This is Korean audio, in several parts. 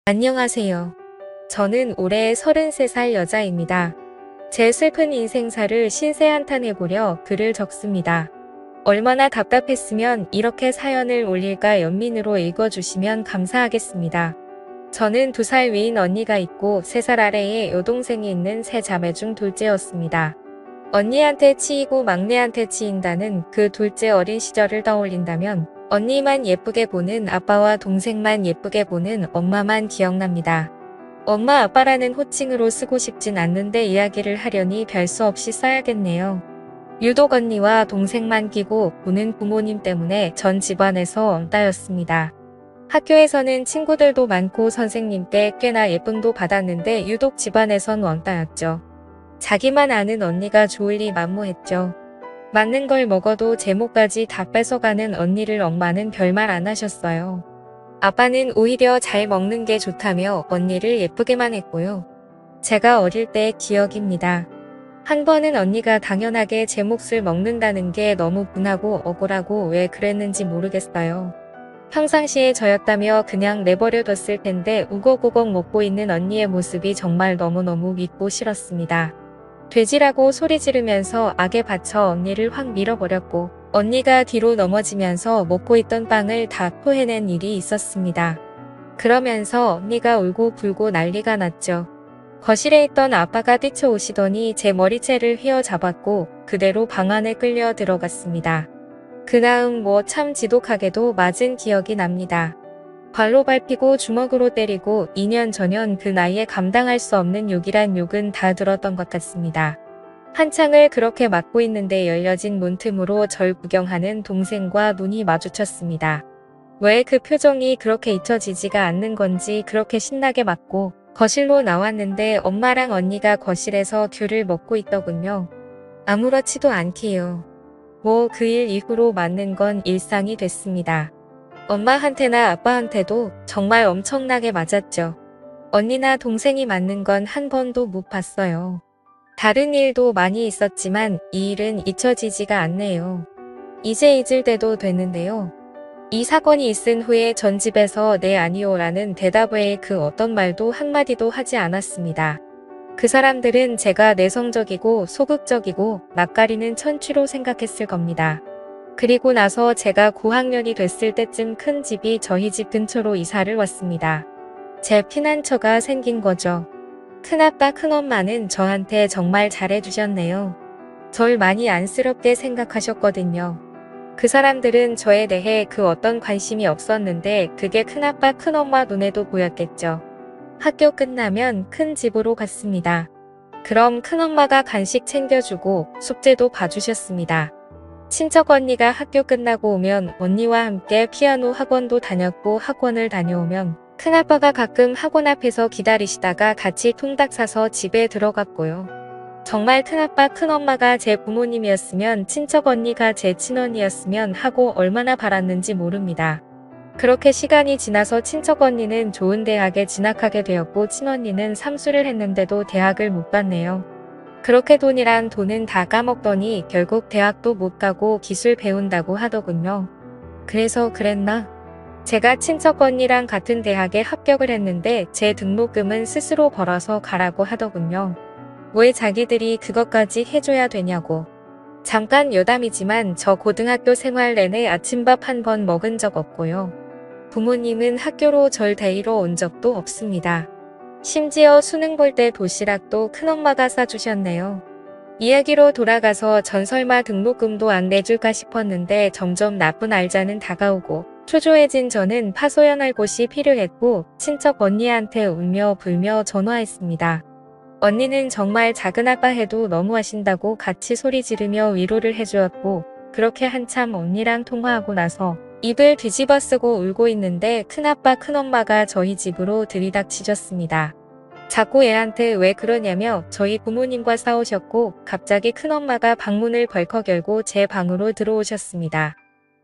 안녕하세요. 저는 올해 33살 여자입니다. 제 슬픈 인생사를 신세한탄해보려 글을 적습니다. 얼마나 답답했으면 이렇게 사연을 올릴까 연민으로 읽어주시면 감사하겠습니다. 저는 2살 위인 언니가 있고 3살 아래에 여동생이 있는 세 자매 중 둘째였습니다. 언니한테 치이고 막내한테 치인다는 그 둘째 어린 시절을 떠올린다면 언니만 예쁘게 보는 아빠와 동생만 예쁘게 보는 엄마만 기억납니다. 엄마 아빠라는 호칭으로 쓰고 싶진 않는데 이야기를 하려니 별 수 없이 써야겠네요. 유독 언니와 동생만 끼고 보는 부모님 때문에 전 집안에서 왕따였습니다. 학교에서는 친구들도 많고 선생님께 꽤나 예쁨도 받았는데 유독 집안에선 왕따였죠. 자기만 아는 언니가 좋을 리 만무했죠. 맞는 걸 먹어도 제목까지 다 뺏어가는 언니를 엄마는 별말 안 하셨어요. 아빠는 오히려 잘 먹는 게 좋다며 언니를 예쁘게만 했고요. 제가 어릴 때 기억입니다. 한 번은 언니가 당연하게 제 몫을 먹는다는 게 너무 분하고 억울하고 왜 그랬는지 모르겠어요. 평상시에 저였다며 그냥 내버려뒀을 텐데 우걱우걱 먹고 있는 언니의 모습이 정말 너무너무 밉고 싫었습니다. 돼지라고 소리 지르면서 악에 받쳐 언니를 확 밀어버렸고 언니가 뒤로 넘어지면서 먹고 있던 빵을 다 토해낸 일이 있었습니다. 그러면서 언니가 울고 불고 난리가 났죠. 거실에 있던 아빠가 뛰쳐오시더니 제 머리채를 휘어잡았고 그대로 방 안에 끌려 들어갔습니다. 그 다음 뭐 참 지독하게도 맞은 기억이 납니다. 발로 밟히고 주먹으로 때리고 2년 전년 그 나이에 감당할 수 없는 욕이란 욕은 다 들었던 것 같습니다. 한창을 그렇게 맞고 있는데 열려진 문틈으로 절 구경하는 동생과 눈이 마주쳤습니다. 왜 그 표정이 그렇게 잊혀지지가 않는 건지 그렇게 신나게 맞고 거실로 나왔는데 엄마랑 언니가 거실에서 귤을 먹고 있더군요. 아무렇지도 않게요. 뭐 그 일 이후로 맞는 건 일상이 됐습니다. 엄마한테나 아빠한테도 정말 엄청나게 맞았죠. 언니나 동생이 맞는 건 한 번도 못 봤어요. 다른 일도 많이 있었지만 이 일은 잊혀지지가 않네요. 이제 잊을 때도 됐는데요. 이 사건이 있은 후에 전 집에서 네 아니오라는 대답 외에 그 어떤 말도 한마디도 하지 않았습니다. 그 사람들은 제가 내성적이고 소극적이고 낯가리는 천취로 생각했을 겁니다. 그리고 나서 제가 고학년이 됐을 때쯤 큰 집이 저희 집 근처로 이사를 왔습니다. 제 피난처가 생긴 거죠. 큰아빠 큰엄마는 저한테 정말 잘해주셨네요. 절 많이 안쓰럽게 생각하셨거든요. 그 사람들은 저에 대해 그 어떤 관심이 없었는데 그게 큰아빠 큰엄마 눈에도 보였겠죠. 학교 끝나면 큰 집으로 갔습니다. 그럼 큰엄마가 간식 챙겨주고 숙제도 봐주셨습니다. 친척 언니가 학교 끝나고 오면 언니와 함께 피아노 학원도 다녔고 학원을 다녀오면 큰아빠가 가끔 학원 앞에서 기다리시다가 같이 통닭 사서 집에 들어갔고요. 정말 큰아빠 큰엄마가 제 부모님이었으면 친척 언니가 제 친언니였으면 하고 얼마나 바랐는지 모릅니다. 그렇게 시간이 지나서 친척 언니는 좋은 대학에 진학하게 되었고 친언니는 삼수를 했는데도 대학을 못 갔네요. 그렇게 돈이란 돈은 다 까먹더니 결국 대학도 못 가고 기술 배운다고 하더군요. 그래서 그랬나? 제가 친척 언니랑 같은 대학에 합격을 했는데 제 등록금은 스스로 벌어서 가라고 하더군요. 왜 자기들이 그것까지 해줘야 되냐고. 잠깐 여담이지만 저 고등학교 생활 내내 아침밥 한 번 먹은 적 없고요. 부모님은 학교로 절 데리러 온 적도 없습니다. 심지어 수능 볼 때 도시락도 큰엄마가 싸주셨네요. 이야기로 돌아가서 전 설마 등록금도 안 내줄까 싶었는데 점점 나쁜 알자는 다가오고 초조해진 저는 파소연할 곳이 필요했고 친척 언니한테 울며 불며 전화했습니다. 언니는 정말 작은아빠 해도 너무하신다고 같이 소리 지르며 위로를 해주었고 그렇게 한참 언니랑 통화하고 나서 입을 뒤집어 쓰고 울고 있는데 큰아빠 큰엄마가 저희 집으로 들이닥치셨습니다. 자꾸 애한테 왜 그러냐며 저희 부모님과 싸우셨고 갑자기 큰엄마가 방문을 벌컥 열고 제 방으로 들어오셨습니다.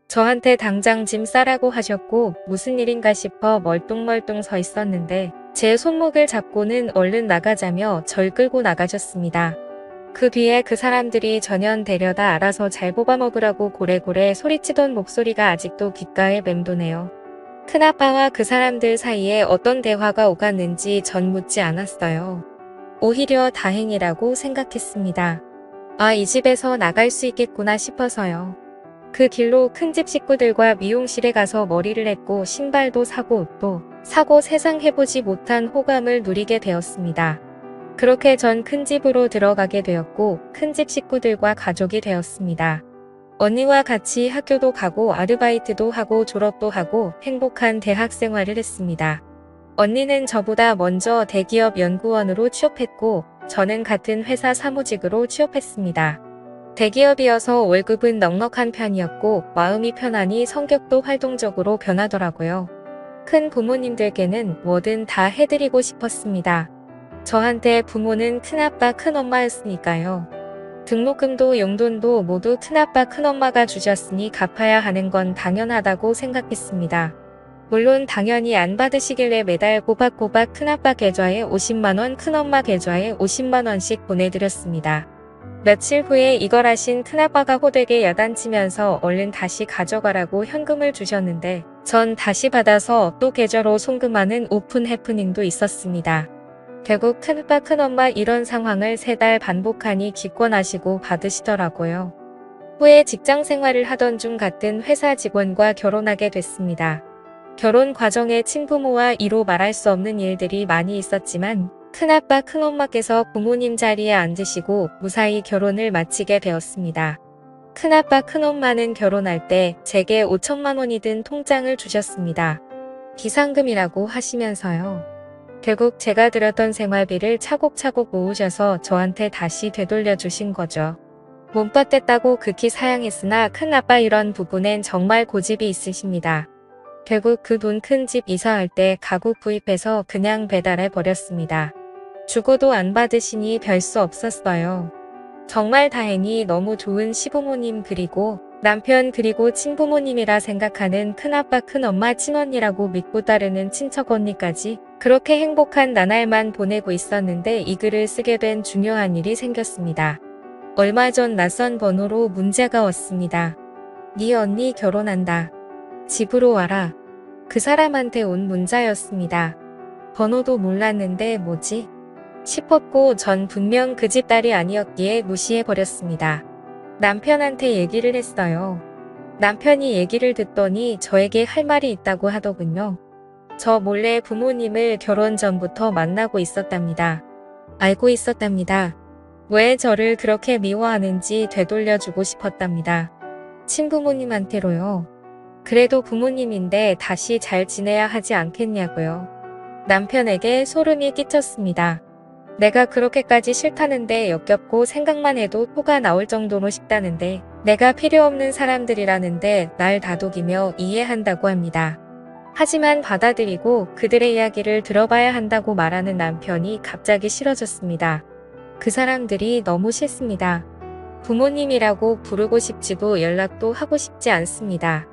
저한테 당장 짐 싸라고 하셨고 무슨 일인가 싶어 멀뚱멀뚱 서 있었는데 제 손목을 잡고는 얼른 나가자며 절 끌고 나가셨습니다. 그 뒤에 그 사람들이 전현 데려다 알아서 잘 뽑아먹으라고 고래고래 소리치던 목소리가 아직도 귓가에 맴도네요. 큰아빠와 그 사람들 사이에 어떤 대화가 오갔는지 전 묻지 않았어요. 오히려 다행이라고 생각했습니다. 아, 이 집에서 나갈 수 있겠구나 싶어서요. 그 길로 큰 집 식구들과 미용실에 가서 머리를 했고 신발도 사고 옷도 사고 세상 해보지 못한 호감을 누리게 되었습니다. 그렇게 전 큰 집으로 들어가게 되었고 큰 집 식구들과 가족이 되었습니다. 언니와 같이 학교도 가고 아르바이트도 하고 졸업도 하고 행복한 대학 생활을 했습니다. 언니는 저보다 먼저 대기업 연구원으로 취업했고 저는 같은 회사 사무직으로 취업했습니다. 대기업이어서 월급은 넉넉한 편이었고 마음이 편하니 성격도 활동적으로 변하더라고요. 큰 부모님들께는 뭐든 다 해드리고 싶었습니다. 저한테 부모는 큰아빠 큰엄마였으니까요. 등록금도 용돈도 모두 큰아빠 큰엄마가 주셨으니 갚아야 하는 건 당연하다고 생각했습니다. 물론 당연히 안 받으시길래 매달 꼬박꼬박 큰아빠 계좌에 50만원 큰엄마 계좌에 50만원씩 보내드렸습니다. 며칠 후에 이걸 하신 큰아빠가 호되게 야단치면서 얼른 다시 가져가라고 현금을 주셨는데 전 다시 받아서 또 계좌로 송금하는 오픈 해프닝도 있었습니다. 결국 큰아빠 큰엄마 이런 상황을 3달 반복하니 기권하시고 받으시더라고요. 후에 직장 생활을 하던 중 같은 회사 직원과 결혼하게 됐습니다. 결혼 과정에 친부모와 이로 말할 수 없는 일들이 많이 있었지만 큰아빠 큰엄마께서 부모님 자리에 앉으시고 무사히 결혼을 마치게 되었습니다. 큰아빠 큰엄마는 결혼할 때 제게 5천만 원이 든 통장을 주셨습니다. 비상금이라고 하시면서요. 결국 제가 들였던 생활비를 차곡차곡 모으셔서 저한테 다시 되돌려 주신 거죠. 몸빠댔다고 극히 사양했으나 큰아빠 이런 부분엔 정말 고집이 있으십니다. 결국 그 돈 큰 집 이사할 때 가구 구입해서 그냥 배달해 버렸습니다. 주고도 안 받으시니 별 수 없었어요. 정말 다행히 너무 좋은 시부모님 그리고 남편 그리고 친부모님이라 생각하는 큰아빠 큰엄마 친언니라고 믿고 따르는 친척 언니까지 그렇게 행복한 나날만 보내고 있었는데 이 글을 쓰게 된 중요한 일이 생겼습니다. 얼마 전 낯선 번호로 문자가 왔습니다. 네 언니 결혼한다. 집으로 와라. 그 사람한테 온 문자였습니다. 번호도 몰랐는데 뭐지? 싶었고 전 분명 그 집 딸이 아니었기에 무시해버렸습니다. 남편한테 얘기를 했어요. 남편이 얘기를 듣더니 저에게 할 말이 있다고 하더군요. 저 몰래 부모님을 결혼 전부터 만나고 있었답니다. 알고 있었답니다. 왜 저를 그렇게 미워하는지 되돌려주고 싶었답니다. 친부모님한테로요. 그래도 부모님인데 다시 잘 지내야 하지 않겠냐고요. 남편에게 소름이 끼쳤습니다. 내가 그렇게까지 싫다는데 역겹고 생각만 해도 토가 나올 정도로 싫다는데 내가 필요 없는 사람들이라는데 날 다독이며 이해한다고 합니다. 하지만 받아들이고 그들의 이야기를 들어봐야 한다고 말하는 남편이 갑자기 싫어졌습니다. 그 사람들이 너무 싫습니다. 부모님이라고 부르고 싶지도 연락도 하고 싶지 않습니다.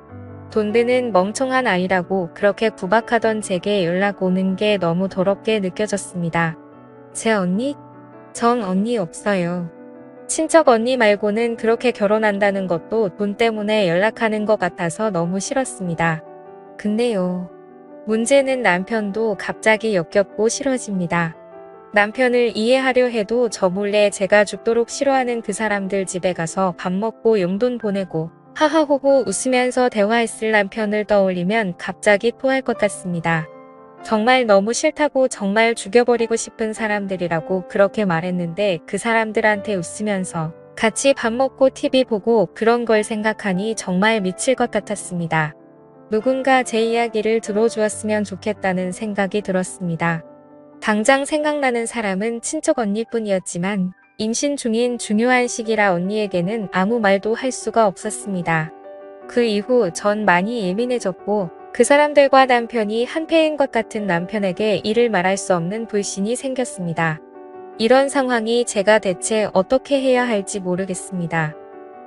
돈 드는 멍청한 아이라고 그렇게 구박하던 제게 연락 오는 게 너무 더럽게 느껴졌습니다. 제 언니? 전 언니 없어요. 친척 언니 말고는 그렇게 결혼한다는 것도 돈 때문에 연락하는 것 같아서 너무 싫었습니다. 근데요. 문제는 남편도 갑자기 역겹고 싫어집니다. 남편을 이해하려 해도 저 몰래 제가 죽도록 싫어하는 그 사람들 집에 가서 밥 먹고 용돈 보내고 하하호호 웃으면서 대화했을 남편을 떠올리면 갑자기 토할 것 같습니다. 정말 너무 싫다고 정말 죽여버리고 싶은 사람들이라고 그렇게 말했는데 그 사람들한테 웃으면서 같이 밥 먹고 TV 보고 그런 걸 생각하니 정말 미칠 것 같았습니다. 누군가 제 이야기를 들어주었으면 좋겠다는 생각이 들었습니다. 당장 생각나는 사람은 친척 언니뿐이었지만 임신 중인 중요한 시기라 언니에게는 아무 말도 할 수가 없었습니다. 그 이후 전 많이 예민해졌고 그 사람들과 남편이 한패인 것 같은 남편에게 이를 말할 수 없는 불신이 생겼습니다. 이런 상황이 제가 대체 어떻게 해야 할지 모르겠습니다.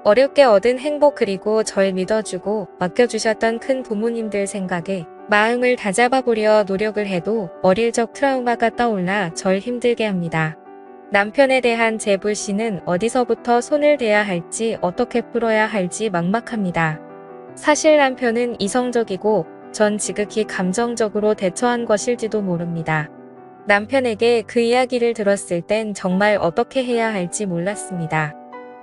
어렵게 얻은 행복 그리고 절 믿어주고 맡겨주셨던 큰 부모님들 생각에 마음을 다잡아보려 노력을 해도 어릴 적 트라우마가 떠올라 절 힘들게 합니다. 남편에 대한 제 불신은 어디서부터 손을 대야 할지 어떻게 풀어야 할지 막막합니다. 사실 남편은 이성적이고 전 지극히 감정적으로 대처한 것일지도 모릅니다. 남편에게 그 이야기를 들었을 땐 정말 어떻게 해야 할지 몰랐습니다.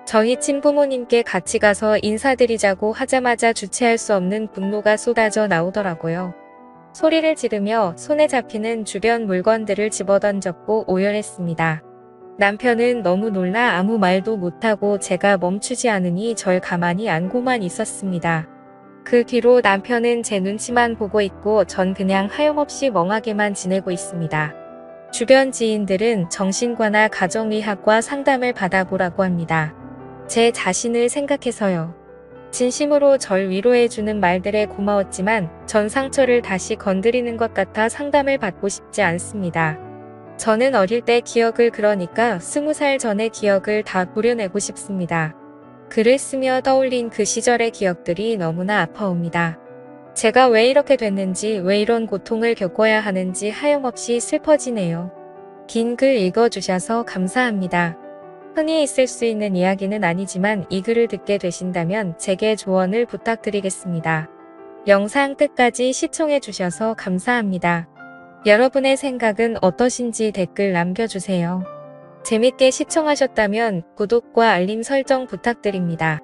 저희 친부모님께 같이 가서 인사드리자고 하자마자 주체할 수 없는 분노가 쏟아져 나오더라고요. 소리를 지르며 손에 잡히는 주변 물건들을 집어던졌고 오열했습니다. 남편은 너무 놀라 아무 말도 못하고 제가 멈추지 않으니 절 가만히 안고만 있었습니다. 그 뒤로 남편은 제 눈치만 보고 있고 전 그냥 하염없이 멍하게만 지내고 있습니다. 주변 지인들은 정신과나 가정의학과 상담을 받아보라고 합니다. 제 자신을 생각해서요. 진심으로 절 위로해주는 말들에 고마웠지만 전 상처를 다시 건드리는 것 같아 상담을 받고 싶지 않습니다. 저는 어릴 때 기억을 그러니까 20살 전의 기억을 다 도려내고 싶습니다. 글을 쓰며 떠올린 그 시절의 기억들이 너무나 아파옵니다. 제가 왜 이렇게 됐는지 왜 이런 고통을 겪어야 하는지 하염없이 슬퍼지네요. 긴 글 읽어주셔서 감사합니다. 흔히 있을 수 있는 이야기는 아니지만 이 글을 듣게 되신다면 제게 조언을 부탁드리겠습니다. 영상 끝까지 시청해주셔서 감사합니다. 여러분의 생각은 어떠신지 댓글 남겨주세요. 재밌게 시청하셨다면 구독과 알림 설정 부탁드립니다.